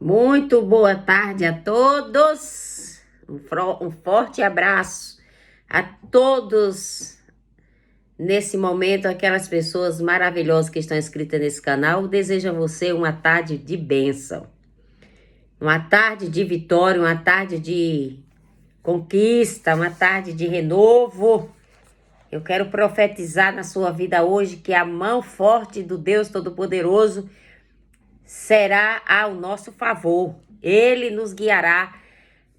Muito boa tarde a todos. Um forte abraço a todos nesse momento, aquelas pessoas maravilhosas que estão inscritas nesse canal. Desejo a você uma tarde de bênção, uma tarde de vitória, uma tarde de conquista, uma tarde de renovo. Eu quero profetizar na sua vida hoje que a mão forte do Deus Todo-Poderoso será ao nosso favor. Ele nos guiará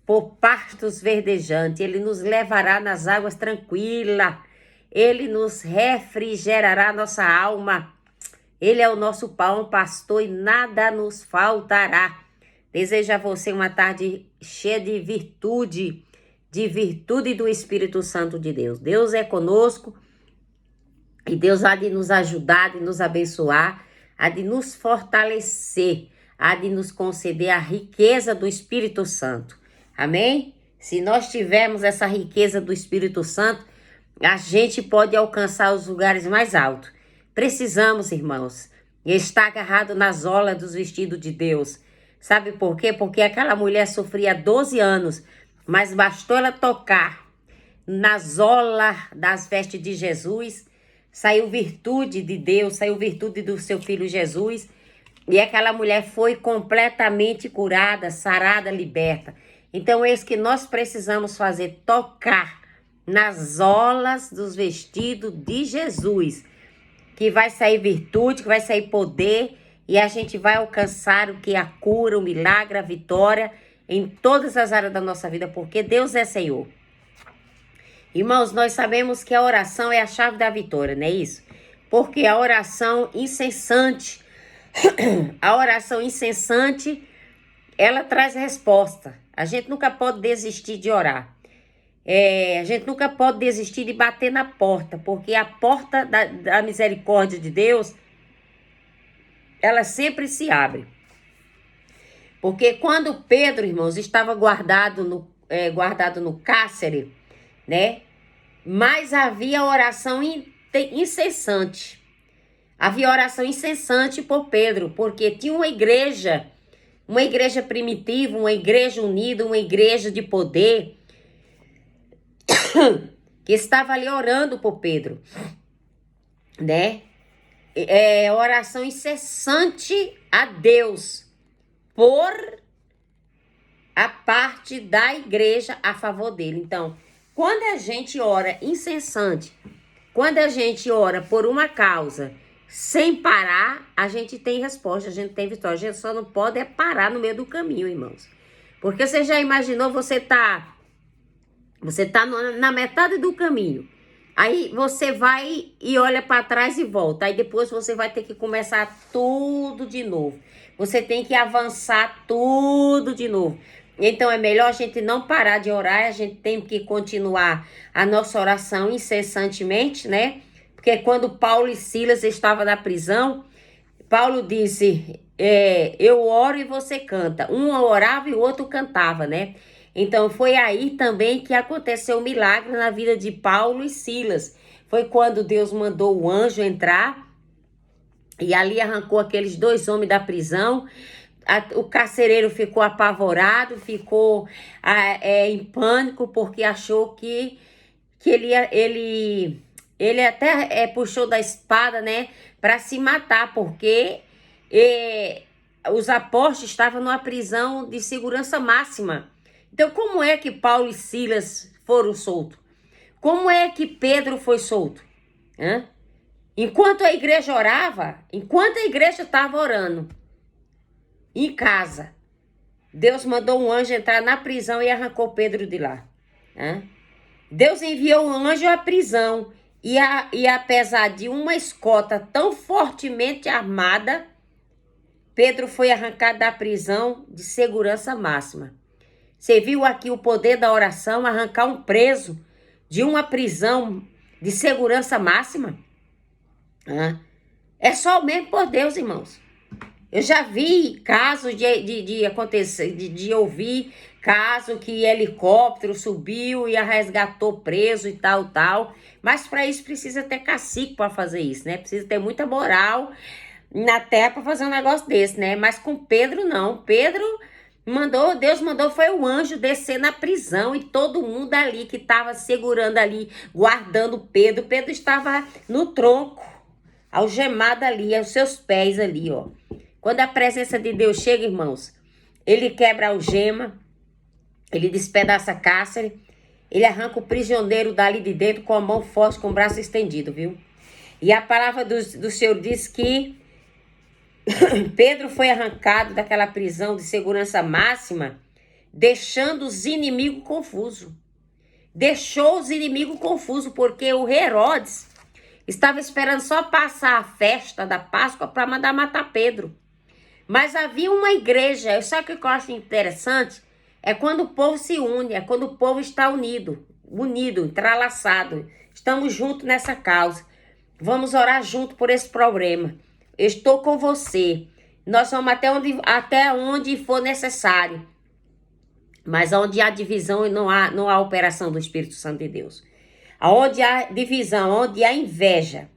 por pastos verdejantes, Ele nos levará nas águas tranquilas, Ele nos refrigerará nossa alma. Ele é o nosso pão, pastor, e nada nos faltará. Desejo a você uma tarde cheia de virtude do Espírito Santo de Deus. Deus é conosco e Deus há de nos ajudar, de nos abençoar, há de nos fortalecer, há de nos conceder a riqueza do Espírito Santo. Amém? Se nós tivermos essa riqueza do Espírito Santo, a gente pode alcançar os lugares mais altos. Precisamos, irmãos, estar agarrado nas olas dos vestidos de Deus. Sabe por quê? Porque aquela mulher sofria 12 anos, mas bastou ela tocar nas olas das vestes de Jesus, saiu virtude de Deus, saiu virtude do seu filho Jesus, e aquela mulher foi completamente curada, sarada, liberta. Então, é isso que nós precisamos fazer, tocar nas olas dos vestidos de Jesus, que vai sair virtude, que vai sair poder, e a gente vai alcançar o que é a cura, o milagre, a vitória, em todas as áreas da nossa vida, porque Deus é Senhor. Irmãos, nós sabemos que a oração é a chave da vitória, não é isso? Porque a oração incessante, ela traz resposta. A gente nunca pode desistir de orar. A gente nunca pode desistir de bater na porta, porque a porta da misericórdia de Deus, ela sempre se abre. Porque quando Pedro, irmãos, estava guardado no cárcere, né? Mas havia oração incessante. Havia oração incessante por Pedro, porque tinha uma igreja primitiva, uma igreja unida, uma igreja de poder, que estava ali orando por Pedro, né? Oração incessante a Deus por a parte da igreja a favor dele. Então, quando a gente ora incessante, quando a gente ora por uma causa sem parar, a gente tem resposta, a gente tem vitória. A gente só não pode parar no meio do caminho, irmãos. Porque você já imaginou, você tá na metade do caminho. Aí você vai e olha para trás e volta. Aí depois você vai ter que começar tudo de novo. Você tem que avançar tudo de novo. Então é melhor a gente não parar de orar. A gente tem que continuar a nossa oração incessantemente, né? Porque quando Paulo e Silas estavam na prisão, Paulo disse, eu oro e você canta. Um orava e o outro cantava, né? Então, foi aí também que aconteceu o milagre na vida de Paulo e Silas. Foi quando Deus mandou o anjo entrar e ali arrancou aqueles 2 homens da prisão. O carcereiro ficou apavorado, ficou em pânico, porque achou que ele até puxou da espada, né, para se matar, porque os apóstolos estavam numa prisão de segurança máxima. Então, como é que Paulo e Silas foram soltos? Como é que Pedro foi solto? Enquanto a igreja orava, enquanto a igreja estava orando, em casa, Deus mandou um anjo entrar na prisão e arrancou Pedro de lá. Deus enviou um anjo à prisão e apesar de uma escolta tão fortemente armada, Pedro foi arrancado da prisão de segurança máxima. Você viu aqui o poder da oração, arrancar um preso de uma prisão de segurança máxima? É só mesmo por Deus, irmãos. Eu já vi casos de acontecer, de ouvir caso que helicóptero subiu e resgatou preso e tal. Mas para isso precisa ter cacique para fazer isso, né? Precisa ter muita moral, na terra para fazer um negócio desse, né? Mas com Pedro não. Deus mandou foi o anjo descer na prisão e todo mundo ali que estava segurando ali, guardando Pedro. Pedro estava no tronco, algemado ali, aos seus pés ali, ó. Quando a presença de Deus chega, irmãos, ele quebra a algema, ele despedaça a cárcere, ele arranca o prisioneiro dali de dentro com a mão forte, com o braço estendido, viu? E a palavra do Senhor diz que Pedro foi arrancado daquela prisão de segurança máxima, deixando os inimigos confusos. Deixou os inimigos confusos, porque o Herodes estava esperando só passar a festa da Páscoa para mandar matar Pedro. Mas havia uma igreja, sabe o que eu acho interessante? É quando o povo se une, é quando o povo está unido, entrelaçado. Estamos juntos nessa causa. Vamos orar junto por esse problema. Eu estou com você. Nós vamos até onde for necessário. Mas onde há divisão, não há operação do Espírito Santo de Deus. Onde há divisão, onde há inveja,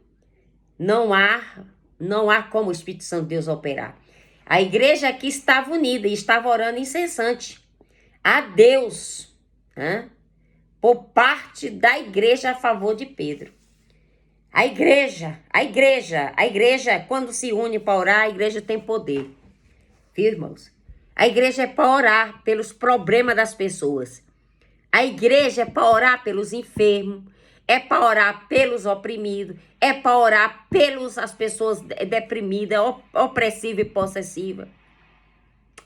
não há como o Espírito Santo de Deus operar. A igreja aqui estava unida e estava orando incessante a Deus, né? Por parte da igreja a favor de Pedro. A igreja, quando se une para orar, a igreja tem poder. Viu, irmãos? A igreja é para orar pelos problemas das pessoas. A igreja é para orar pelos enfermos, é para orar pelos oprimidos, é para orar as pessoas deprimidas, opressivas e possessivas.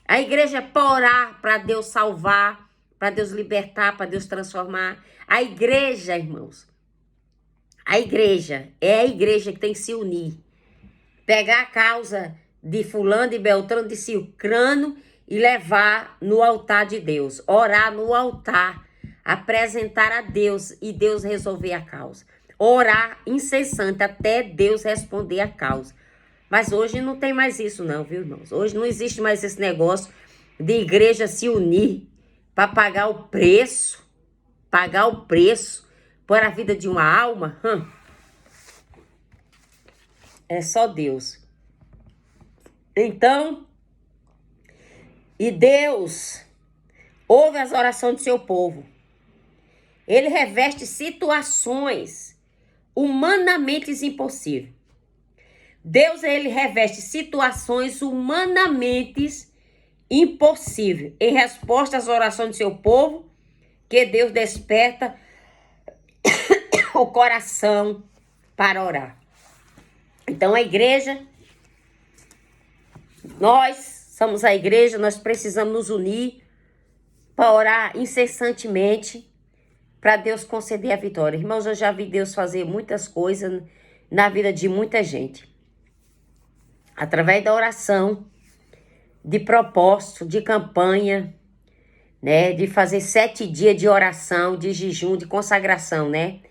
A igreja é para orar para Deus salvar, para Deus libertar, para Deus transformar. A igreja, irmãos, a igreja é a igreja que tem que se unir. Pegar a causa de fulano, de beltrano, de cicrano e levar no altar de Deus. Orar no altar, apresentar a Deus e Deus resolver a causa. Orar incessante até Deus responder a causa. Mas hoje não tem mais isso não, viu, irmãos? Hoje não existe mais esse negócio de igreja se unir para pagar o preço por a vida de uma alma. É só Deus. Então, e Deus ouve as orações do seu povo. Ele reveste situações humanamente impossíveis. Deus, ele reveste situações humanamente impossíveis. Em resposta às orações do seu povo, que Deus desperta o coração para orar. Então, a igreja, nós somos a igreja, nós precisamos nos unir para orar incessantemente para Deus conceder a vitória. Irmãos, eu já vi Deus fazer muitas coisas na vida de muita gente. Através da oração, de propósito, de campanha, né? De fazer 7 dias de oração, de jejum, de consagração, né?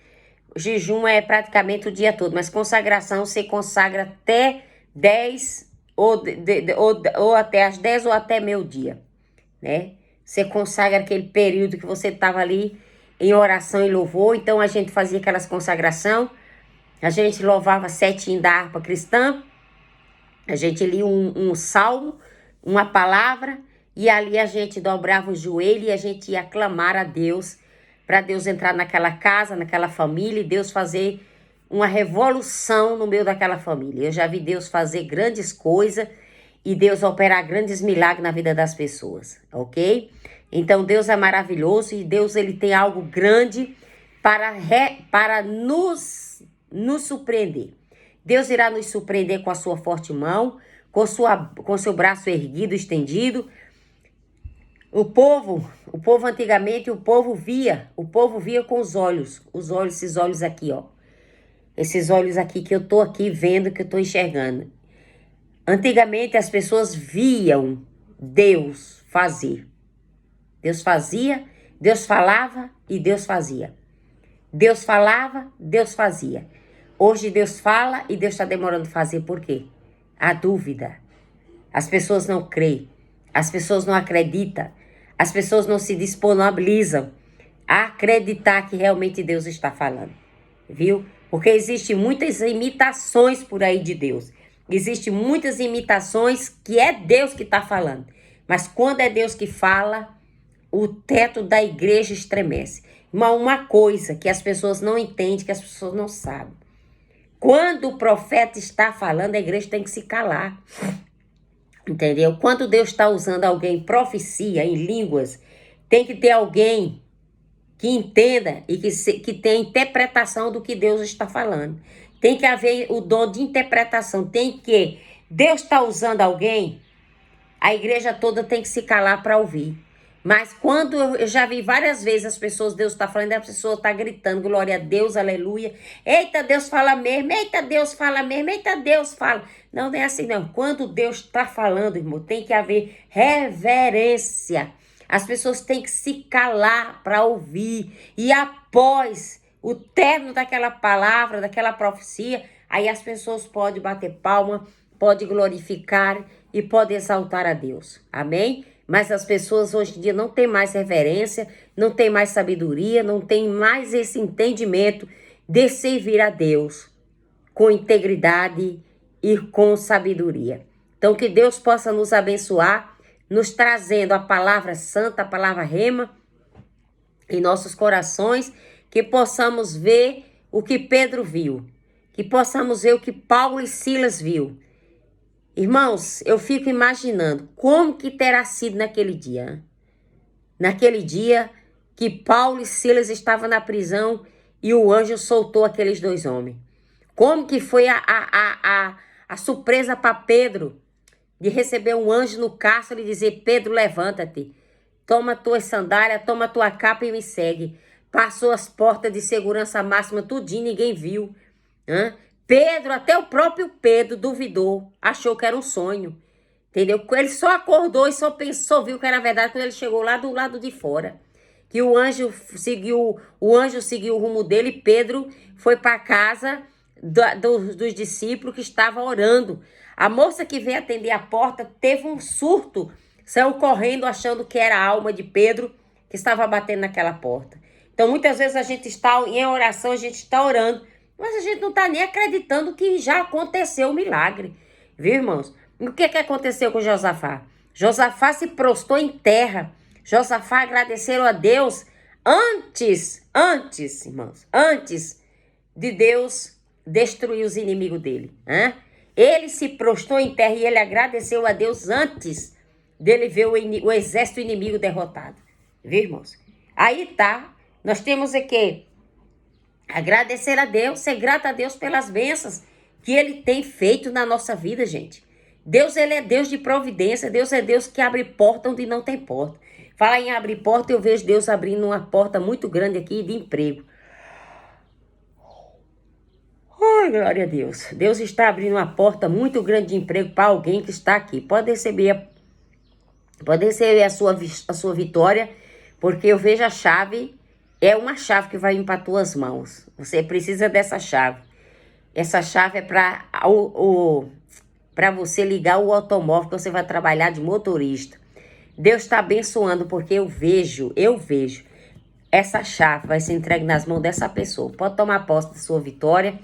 O jejum é praticamente o dia todo, mas consagração você consagra até 10 ou até as 10 ou até meio-dia, né? Você consagra aquele período que você estava ali em oração e louvor. Então a gente fazia aquelas consagração, a gente louvava 7 da harpa cristã, a gente lia um salmo, uma palavra, e ali a gente dobrava o joelho e a gente ia clamar a Deus, para Deus entrar naquela casa, naquela família, e Deus fazer uma revolução no meio daquela família. Eu já vi Deus fazer grandes coisas e Deus operar grandes milagres na vida das pessoas, ok? Então Deus é maravilhoso e Deus, ele tem algo grande para nos surpreender. Deus irá nos surpreender com a sua forte mão, com seu braço erguido, estendido. O povo antigamente, o povo via com os olhos, esses olhos aqui, ó. Esses olhos aqui que eu tô aqui vendo, que eu tô enxergando. Antigamente as pessoas viam Deus fazer. Deus fazia, Deus falava e Deus fazia. Deus falava, Deus fazia. Hoje Deus fala e Deus está demorando a fazer. Por quê? A dúvida. As pessoas não creem. As pessoas não acreditam. As pessoas não se disponibilizam a acreditar que realmente Deus está falando. Viu? Porque existem muitas imitações por aí de Deus. Existem muitas imitações que é Deus que está falando. Mas quando é Deus que fala, o teto da igreja estremece. Uma coisa que as pessoas não entendem, que as pessoas não sabem. Quando o profeta está falando, a igreja tem que se calar. Entendeu? Quando Deus está usando alguém profecia em línguas, tem que ter alguém que entenda e que tenha interpretação do que Deus está falando. Tem que haver o dom de interpretação. Tem que... Deus está usando alguém, a igreja toda tem que se calar para ouvir. Mas quando eu já vi várias vezes as pessoas, Deus está falando, a pessoa está gritando, glória a Deus, aleluia. Eita, Deus fala mesmo, eita, Deus fala mesmo, eita, Deus fala. Não, não é assim não. Quando Deus está falando, irmão, tem que haver reverência. As pessoas têm que se calar para ouvir. E após o término daquela palavra, daquela profecia, aí as pessoas podem bater palma, podem glorificar e podem exaltar a Deus. Amém? Mas as pessoas hoje em dia não têm mais reverência, não têm mais sabedoria, não têm mais esse entendimento de servir a Deus com integridade e com sabedoria. Então que Deus possa nos abençoar, nos trazendo a palavra santa, a palavra rema em nossos corações, que possamos ver o que Pedro viu, que possamos ver o que Paulo e Silas viu. Irmãos, eu fico imaginando como que terá sido naquele dia. Hein? Naquele dia que Paulo e Silas estavam na prisão e o anjo soltou aqueles dois homens. Como que foi a surpresa para Pedro de receber um anjo no cárcere e dizer: Pedro, levanta-te, toma tuas sandálias, toma tua capa e me segue. Passou as portas de segurança máxima, tudinho, ninguém viu. Hein? Pedro, até o próprio Pedro duvidou, achou que era um sonho, entendeu? Ele só acordou e só viu que era verdade quando ele chegou lá do lado de fora. Que o anjo seguiu o rumo dele e Pedro foi para casa dos discípulos que estavam orando. A moça que veio atender a porta teve um surto, saiu correndo achando que era a alma de Pedro que estava batendo naquela porta. Então muitas vezes a gente está em oração, a gente está orando, mas a gente não está nem acreditando que já aconteceu o milagre. Viu, irmãos? O que aconteceu com Josafá? Josafá se prostrou em terra. Josafá agradeceu a Deus antes, irmãos, antes de Deus destruir os inimigos dele. Hein? Ele se prostrou em terra e ele agradeceu a Deus antes dele ver o exército inimigo derrotado. Viu, irmãos? Aí tá, nós temos aqui agradecer a Deus, ser grato a Deus pelas bênçãos que Ele tem feito na nossa vida, gente. Deus, Ele é Deus de providência. Deus é Deus que abre porta onde não tem porta. Fala em abrir porta, eu vejo Deus abrindo uma porta muito grande aqui de emprego. Ai, glória a Deus. Deus está abrindo uma porta muito grande de emprego para alguém que está aqui. Pode receber a sua vitória, porque eu vejo a chave. É uma chave que vai vir para tuas mãos. Você precisa dessa chave. Essa chave é para você ligar o automóvel que você vai trabalhar de motorista. Deus está abençoando porque eu vejo. Essa chave vai ser entregue nas mãos dessa pessoa. Pode tomar posse da sua vitória.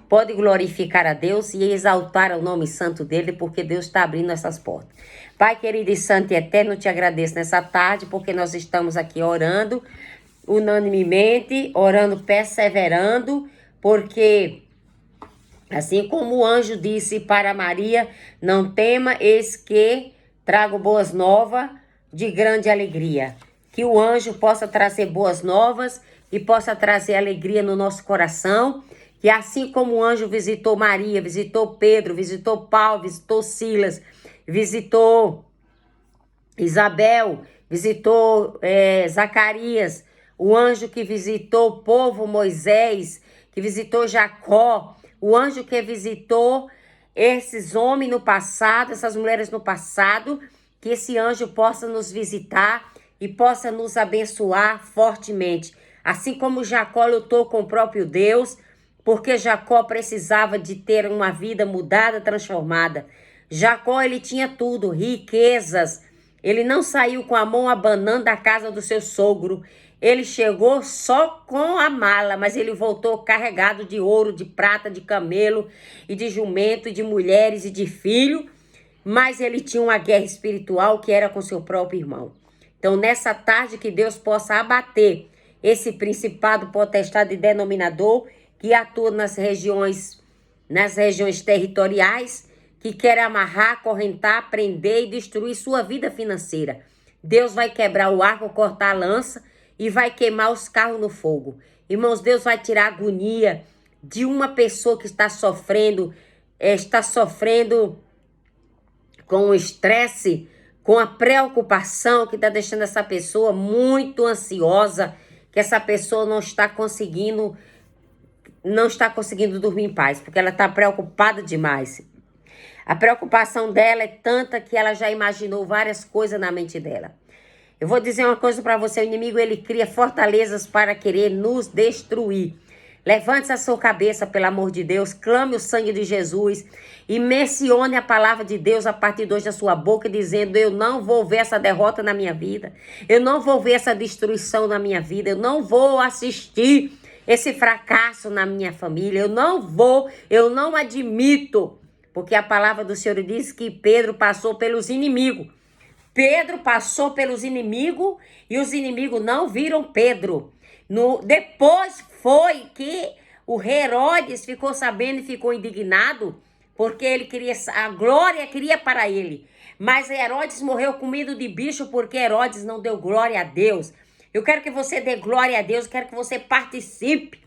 Pode glorificar a Deus e exaltar o nome santo dele, porque Deus está abrindo essas portas. Pai querido e santo e eterno, eu te agradeço nessa tarde, porque nós estamos aqui orando unanimemente, orando, perseverando, porque assim como o anjo disse para Maria: não tema, eis que trago boas novas de grande alegria. Que o anjo possa trazer boas novas e possa trazer alegria no nosso coração. Que assim como o anjo visitou Maria, visitou Pedro, visitou Paulo, visitou Silas, visitou Isabel, visitou Zacarias, o anjo que visitou o povo Moisés, que visitou Jacó, o anjo que visitou esses homens no passado, essas mulheres no passado, que esse anjo possa nos visitar e possa nos abençoar fortemente. Assim como Jacó lutou com o próprio Deus, porque Jacó precisava de ter uma vida mudada, transformada. Jacó, ele tinha tudo, riquezas. Ele não saiu com a mão abanando da casa do seu sogro. ele chegou só com a mala, mas ele voltou carregado de ouro, de prata, de camelo, e de jumento, e de mulheres, e de filho. Mas ele tinha uma guerra espiritual que era com seu próprio irmão. Então, nessa tarde, que Deus possa abater esse principado, potestade e denominador que atua nas regiões territoriais, que quer amarrar, acorrentar, prender e destruir sua vida financeira. Deus vai quebrar o arco, cortar a lança e vai queimar os carros no fogo. Irmãos, Deus vai tirar a agonia de uma pessoa que está sofrendo com o estresse, com a preocupação que está deixando essa pessoa muito ansiosa, que essa pessoa não está conseguindo dormir em paz, porque ela está preocupada demais. A preocupação dela é tanta que ela já imaginou várias coisas na mente dela. Eu vou dizer uma coisa para você, o inimigo ele cria fortalezas para querer nos destruir. Levante a sua cabeça, pelo amor de Deus, clame o sangue de Jesus e mencione a palavra de Deus a partir de hoje da sua boca, dizendo: eu não vou ver essa derrota na minha vida, eu não vou ver essa destruição na minha vida, eu não vou assistir esse fracasso na minha família, eu não admito, porque a palavra do Senhor diz que Pedro passou pelos inimigos. Pedro passou pelos inimigos e os inimigos não viram Pedro. Depois foi que o Herodes ficou sabendo e ficou indignado, porque ele queria, a glória queria para ele. Mas Herodes morreu com medo de bicho, porque Herodes não deu glória a Deus. Eu quero que você dê glória a Deus, eu quero que você participe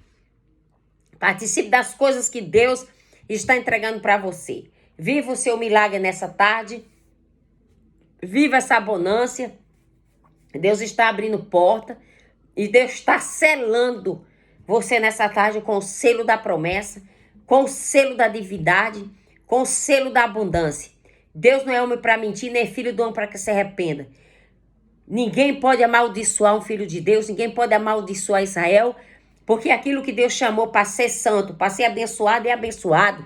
das coisas que Deus está entregando para você. Viva o seu milagre nessa tarde. Viva essa abundância. Deus está abrindo porta e Deus está selando você nessa tarde com o selo da promessa, com o selo da divindade, com o selo da abundância. Deus não é homem para mentir, nem filho do homem para que se arrependa. Ninguém pode amaldiçoar um filho de Deus, ninguém pode amaldiçoar Israel, porque aquilo que Deus chamou para ser santo, para ser abençoado, é abençoado.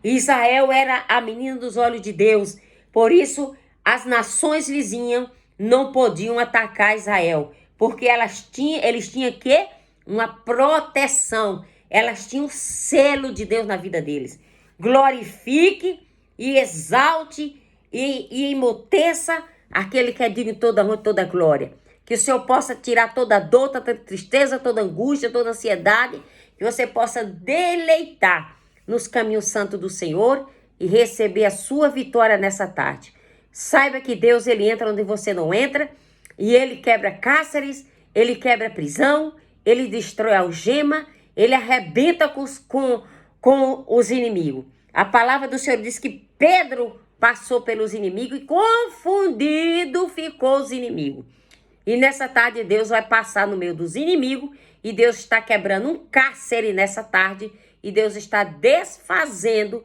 Israel era a menina dos olhos de Deus, por isso as nações vizinhas não podiam atacar Israel, porque eles tinham que uma proteção, elas tinham o selo de Deus na vida deles. Glorifique e exalte e emuteça aquele que é digno de toda honra e toda glória. Que o Senhor possa tirar toda dor, toda tristeza, toda angústia, toda ansiedade, que você possa deleitar nos caminhos santos do Senhor e receber a sua vitória nessa tarde. Saiba que Deus, ele entra onde você não entra, e ele quebra cárceres, ele quebra prisão, ele destrói a algema, ele arrebenta com os inimigos. A palavra do Senhor diz que Pedro passou pelos inimigos e confundido ficou os inimigos. E nessa tarde Deus vai passar no meio dos inimigos e Deus está quebrando um cárcere nessa tarde e Deus está desfazendo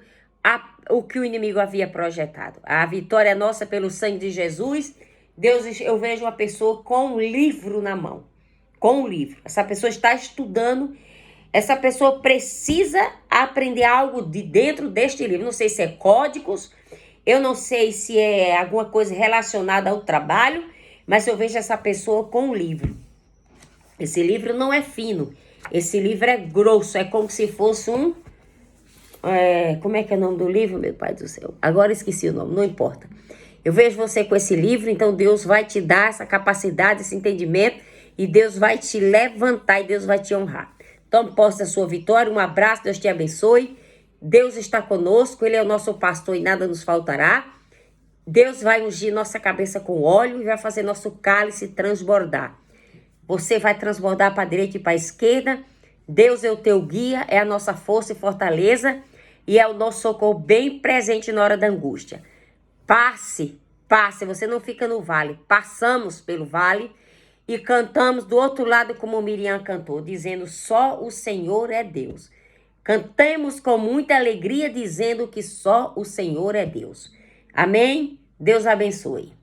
o que o inimigo havia projetado. A vitória é nossa pelo sangue de Jesus. Deus, eu vejo uma pessoa com um livro na mão. Com um livro. Essa pessoa está estudando. Essa pessoa precisa aprender algo de dentro deste livro. Não sei se é códigos. Eu não sei se é alguma coisa relacionada ao trabalho. Mas eu vejo essa pessoa com um livro. Esse livro não é fino. Esse livro é grosso. É como se fosse um... como é que é o nome do livro, meu Pai do céu? Agora esqueci o nome, não importa. Eu vejo você com esse livro, então Deus vai te dar essa capacidade, esse entendimento, e Deus vai te levantar e Deus vai te honrar. Tome posse da sua vitória, um abraço, Deus te abençoe. Deus está conosco, Ele é o nosso pastor e nada nos faltará. Deus vai ungir nossa cabeça com óleo e vai fazer nosso cálice transbordar. Você vai transbordar para a direita e para a esquerda. Deus é o teu guia, é a nossa força e fortaleza e é o nosso socorro bem presente na hora da angústia. Passe, você não fica no vale. Passamos pelo vale e cantamos do outro lado como Miriam cantou, dizendo: só o Senhor é Deus. Cantemos com muita alegria dizendo que só o Senhor é Deus. Amém? Deus abençoe.